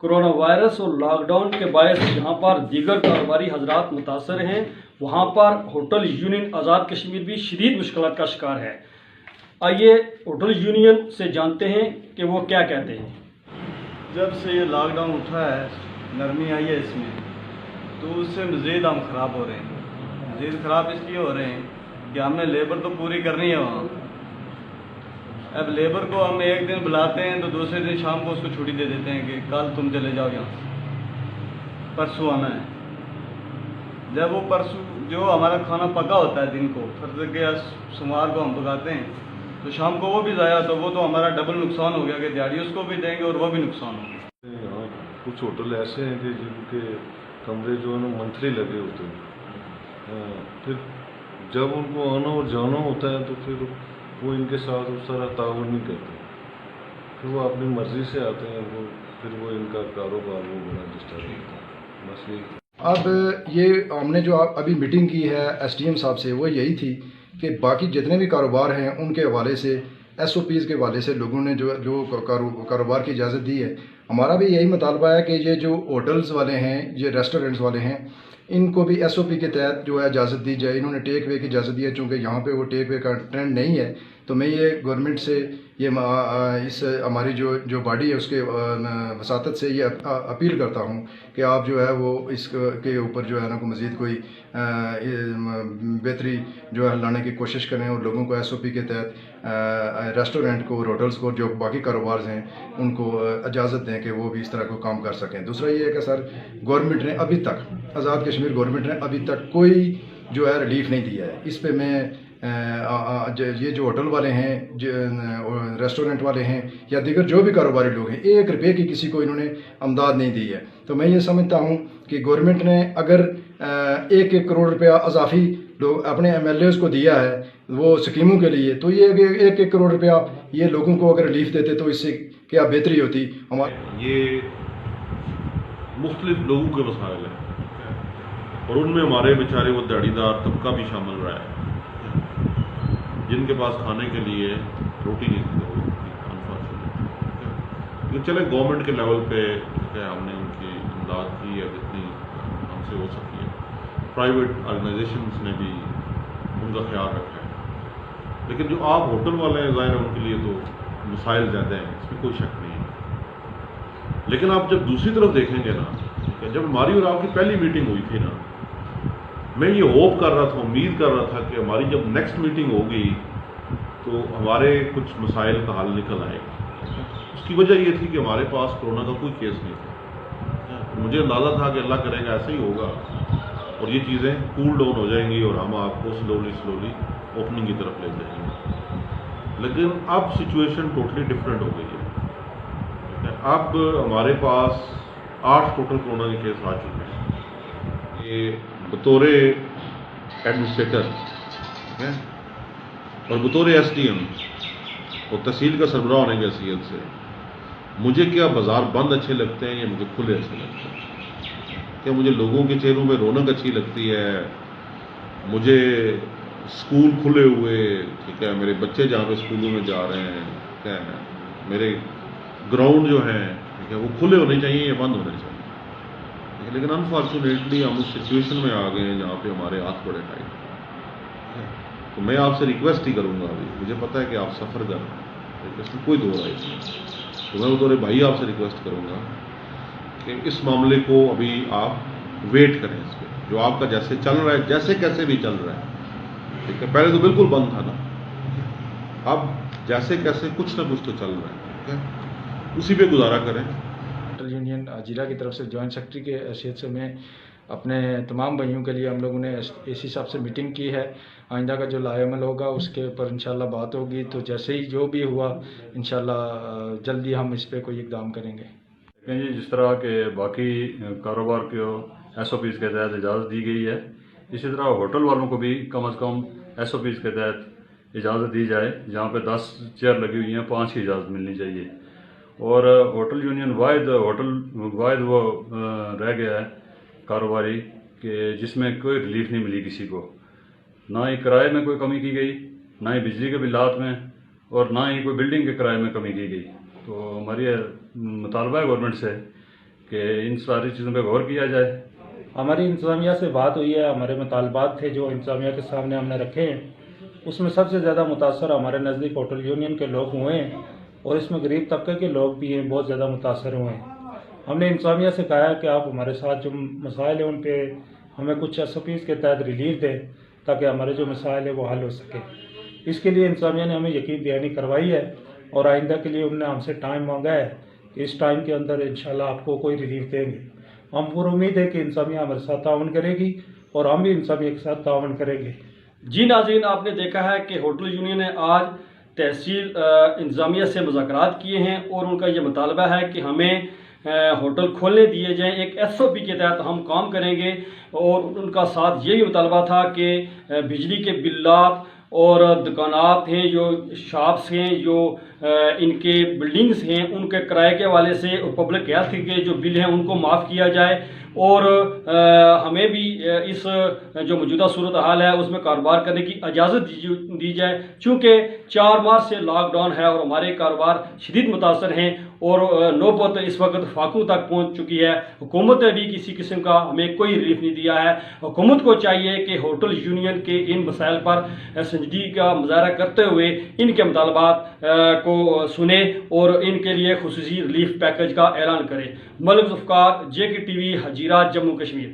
Corona virus और lockdown के बायस जहाँ पर दीगर कारोबारी हजरात मुतासर हैं, वहाँ पर होटल यूनियन आज़ाद कश्मीर भी शदीद मुश्किलात का शिकार है। आइए होटल यूनियन से जानते हैं कि वो क्या कहते हैं। जब से ये लॉकडाउन उठा है, नरमी आई है इसमें, तो उससे मज़ीद हम ख़राब हो रहे हैं। मज़ीद ख़राब इसलिए हो रहे हैं कि हमने लेबर तो पूरी करनी है वहाँ। अब लेबर को हम एक दिन बुलाते हैं तो दूसरे दिन शाम को उसको छुट्टी दे देते हैं कि कल तुम चले जाओ यहाँ, परसों आना है। जब वो परसों जो हमारा खाना पका होता है दिन को, फिर के सोमवार को हम पकाते हैं, तो शाम को वो भी ज़ाया, तो वो तो हमारा डबल नुकसान हो गया कि दिहाड़ी उसको भी देंगे और वो भी नुकसान हो गया। यहाँ कुछ होटल ऐसे हैं कि जिनके कमरे जो है ना मंथली लगे होते हैं। फिर जब उनको आना और जाना होता है तो फिर वो इनके साथ उस तरह ताउन नहीं करते, फिर वो अपनी मर्ज़ी से आते हैं, फिर वो इनका कारोबार वो बड़ा डिस्टर्ब होता है। बस यही। अब ये हमने जो अभी मीटिंग की है SDM साहब से, वो यही थी कि बाकी जितने भी कारोबार हैं उनके हवाले से SOPs के हवाले से लोगों ने जो कारोबार की इजाज़त दी है। हमारा भी यही मुतालबा है कि ये जो होटल्स वाले हैं, ये रेस्टोरेंट्स वाले हैं, इनको भी SOP के तहत जो है इजाज़त दी जाए। इन्होंने टेक वे की इजाज़त दी है, चूँकि यहाँ पे वो टेक वे का ट्रेंड नहीं है, तो मैं ये गवर्नमेंट से ये इस हमारी जो बॉडी है उसके वसातत से ये अपील करता हूँ कि आप जो है वो इसके ऊपर जो है ना को मज़ीद कोई बेहतरी जो है लाने की कोशिश करें और लोगों को SOP के तहत रेस्टोरेंट को और होटल्स को जो बाकी कारोबार हैं उनको इजाज़त दें कि वो भी इस तरह को काम कर सकें। दूसरा ये है कि सर गवर्नमेंट ने अभी तक, आज़ाद कश्मीर गवर्नमेंट ने अभी तक कोई जो है रिलीफ नहीं दिया है। इस पे मैं ये जो होटल वाले हैं, जो रेस्टोरेंट वाले हैं या दीगर जो भी कारोबारी लोग हैं, 1 रुपये की किसी को इन्होंने अमदाद नहीं दी है। तो मैं ये समझता हूँ कि गवर्नमेंट ने अगर 1-1 करोड़ रुपया अजाफी लोग अपने MLAs को दिया है वो स्कीमों के लिए, तो ये 1-1 करोड़ रुपया ये लोगों को अगर रिलीफ देते तो इससे क्या बेहतरी होती। ये मुख्तलिफ लोगों के मसाइल हैं और उनमें हमारे बेचारे वो दिहाड़ीदार तबका भी शामिल रहा है, जिनके पास खाने के लिए रोटी नहीं थी अनफॉर्चुनेटली। चले गवर्नमेंट के लेवल पे हमने उनकी इमदाद की है जितनी हमसे हो सकी है, प्राइवेट ऑर्गेनाइजेशंस ने भी उनका ख्याल रखा है। लेकिन जो आप होटल वाले हैं, ज़ाहिर है उनके लिए तो मसाइल ज़्यादा हैं, इसमें कोई शक नहीं है। लेकिन आप जब दूसरी तरफ देखेंगे ना, जब हमारी और आपकी पहली मीटिंग हुई थी ना, मैं ये होप कर रहा था, उम्मीद कर रहा था कि हमारी जब नेक्स्ट मीटिंग होगी तो हमारे कुछ मसाइल का हल निकल आएगा। उसकी वजह ये थी कि हमारे पास कोरोना का कोई केस नहीं था। मुझे अंदाज़ा था कि अल्लाह करेगा ऐसे ही होगा और ये चीज़ें कूल डाउन हो जाएंगी और हम आपको स्लोली ओपनिंग की तरफ ले जाएंगे। लेकिन अब सिचुएशन टोटली डिफरेंट हो गई है। अब हमारे पास 8 टोटल कोरोना के केस आ चुके हैं। ये बतौर एडमिनिस्ट्रेटर और बतौर SDM और तहसील का सरबराह होने की हैसियत से मुझे क्या बाज़ार बंद अच्छे लगते हैं या मुझे खुले अच्छे लगते हैं? क्या मुझे लोगों के चेहरों में रौनक अच्छी लगती है? मुझे स्कूल खुले हुए, ठीक है, मेरे बच्चे जहाँ पे स्कूलों में जा रहे हैं, क्या है, मेरे ग्राउंड जो हैं, ठीक है, वो खुले होने चाहिए या बंद होने चाहिए? लेकिन अनफॉर्चुनेटली हम उस सिचुएशन में आ गए हैं जहाँ पे हमारे हाथ बड़े टाइट हैं। तो मैं आपसे रिक्वेस्ट ही करूँगा, अभी मुझे पता है कि आप सफ़र कर रहे हैं, इसमें कोई दो राय नहीं, तो मैं बतौर भाई आपसे रिक्वेस्ट करूँगा कि इस मामले को अभी आप वेट करें। इस पर जो आपका जैसे चल रहा है, जैसे कैसे भी चल रहा है, ठीक है, पहले तो बिल्कुल बंद था ना, अब जैसे कैसे कुछ ना कुछ तो चल रहा है, ठीक है, उसी पे गुजारा करें। होटल यूनियन जिला की तरफ से जॉइंट सेक्रेटरी के हैसियत से मैं अपने तमाम भाइयों के लिए, हम लोगों ने AC साहब से मीटिंग की है। आइंदा का जो लाएमल होगा उसके ऊपर इंशाल्लाह बात होगी, तो जैसे ही जो भी हुआ इंशाल्लाह जल्दी हम इस पर कोई इकदाम करेंगे। जी, जिस तरह के बाकी कारोबार को SOPs के तहत इजाज़त दी गई है, इसी तरह होटल वालों को भी कम अज़ कम SOPs के तहत इजाज़त दी जाए। जहाँ पे 10 चेयर लगी हुई हैं, 5 की इजाज़त मिलनी चाहिए। और होटल यूनियन वाहिद वो रह गया है कारोबारी कि जिसमें कोई रिलीफ नहीं मिली किसी को, ना ही किराए में कोई कमी की गई, ना ही बिजली के बिलात में, और ना ही कोई बिल्डिंग के किराए में कमी की गई। तो हमारी मुतालबा है गवर्नमेंट से कि इन सारी चीज़ों पर गौर किया जाए। हमारी इंतज़ामिया से बात हुई है, हमारे मुतालबात थे जो इंतज़ामिया के सामने हमने रखे हैं, उसमें सबसे ज़्यादा मुतासर हमारे नज़दीक होटल यूनियन के लोग हुए हैं और इसमें गरीब तबके के लोग भी हैं, बहुत ज़्यादा मुतासर हुए हैं। हमने इंतज़ामिया से कहा है कि आप हमारे साथ जो मसाइल हैं उन पे हमें कुछ SOPs के तहत रिलीफ दें ताकि हमारे जो मसाइल है वो हल हो सके। इसके लिए इंतज़ामिया ने हमें यकीन दहानी करवाई है और आइंदा के लिए उन्होंने हमसे टाइम मांगा है कि इस टाइम के अंदर इंशाल्लाह आपको कोई रिलीफ देंगे। हम पूरी उम्मीद है कि इंतज़ामिया हमारे साथ ताउन करेगी और हम भी इंतज़ामिया के साथ ताउन करेंगे। जी नाज़रीन, आपने देखा है कि होटल यूनियन ने आज तहसील इंतज़ामिया से मुज़ाकरात किए हैं और उनका ये मुतालबा है कि हमें होटल खोलने दिए जाएं, एक SOP के तहत हम काम करेंगे। और उनका साथ ये भी मुतालबा था कि बिजली के बिल्लात और दुकानात हैं, जो शॉप्स हैं, जो इनके बिल्डिंग्स हैं, उनके किराए के हवाले से पब्लिक हेल्थ के जो बिल हैं उनको माफ़ किया जाए और हमें भी इस जो मौजूदा सूरत हाल है उसमें कारोबार करने की इजाज़त दी जाए। चूँकि 4 मार्च से लॉकडाउन है और हमारे कारोबार शदीद मुतासर हैं और नौबत इस वक्त फाकों तक पहुँच चुकी है। हुकूमत ने भी किसी किस्म का हमें कोई रिलीफ नहीं दिया है। हुकूमत को चाहिए कि होटल यूनियन के इन मसाइल पर संजीदगी का मुजाहरा करते हुए इनके मुतालबात को सुने और इनके लिए खुसूसी रिलीफ पैकेज का ऐलान करे। Malik Zulfikar, JK TV, Hazira, Jammu Kashmir.